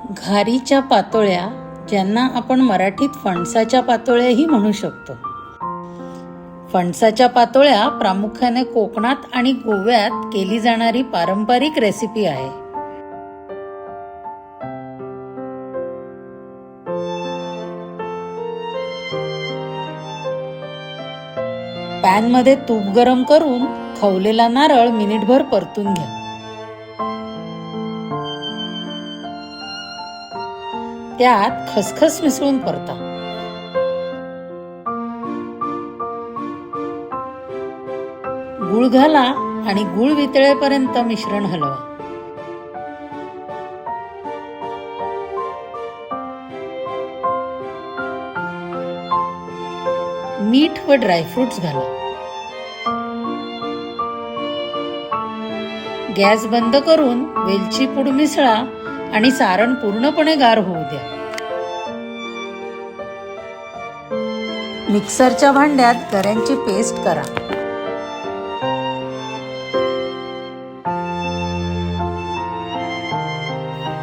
घारीच्या पातोळ्या, ज्यांना आपण मराठीत फणसाच्या पातोळ्याही म्हणू शकतो. फणसाच्या पातोळ्या प्रामुख्याने कोकणात आणि गोव्यात केली जाणारी पारंपरिक रेसिपी आहे. पॅनमध्ये तूप गरम करून खवलेला नारळ मिनिटभर परतून घ्या. त्यात खसखस मिसळून परता. गूळ घाला आणि गूळ वितळेपर्यंत मिश्रण हलवा. मीठ व ड्रायफ्रुट्स घाला. गॅस बंद करून वेलची पूड मिसळा आणि सारण पूर्णपणे गार होऊ द्या. मिक्सरच्या भांड्यात गऱ्यांची पेस्ट करा.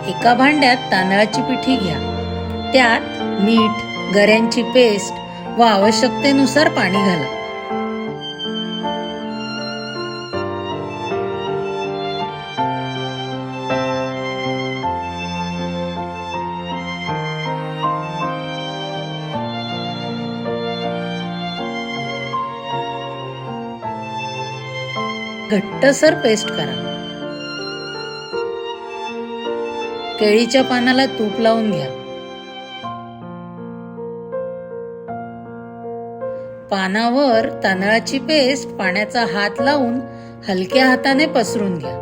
एका भांड्यात तांदळाची पिठी घ्या. त्यात मीठ, गऱ्यांची पेस्ट व आवश्यकतेनुसार पाणी घाला. घट्टसर पेस्ट करा. केळीच्या पानाला तूप लावून घ्या. पानावर तांदळाची पेस्ट पाण्याचा हात लावून हलक्या हाताने पसरून घ्या.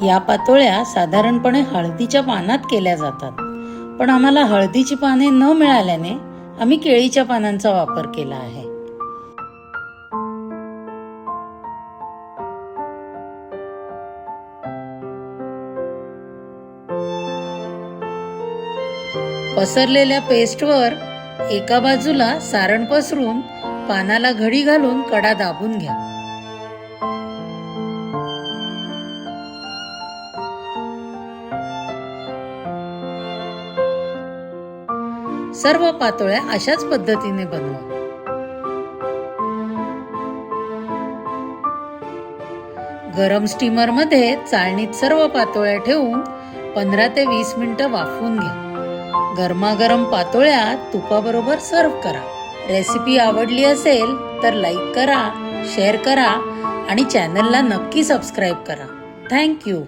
या पातोळ्या साधारणपणे हळदीच्या पानात केल्या जातात, पण आम्हाला हळदीची पाने न मिळाल्याने आम्ही केळीच्या पानांचा वापर केला आहे. पसरलेल्या पेस्टवर एका बाजूला सारण पसरून पानाला घडी घालून कडा दाबून घ्या. सर्व पातोळ्या अशाच पद्धतीने बनवा. गरम स्टीमर मध्ये चाळणीत सर्व पातोळ्या ठेवून 15 ते 20 मिनिटं वाफवून घ्या. गरमागरम पातोळ्या तुपाबरोबर सर्व्ह करा. रेसिपी आवडली असेल तर लाईक करा, शेअर करा आणि चॅनलला नक्की सबस्क्राईब करा. थँक्यू.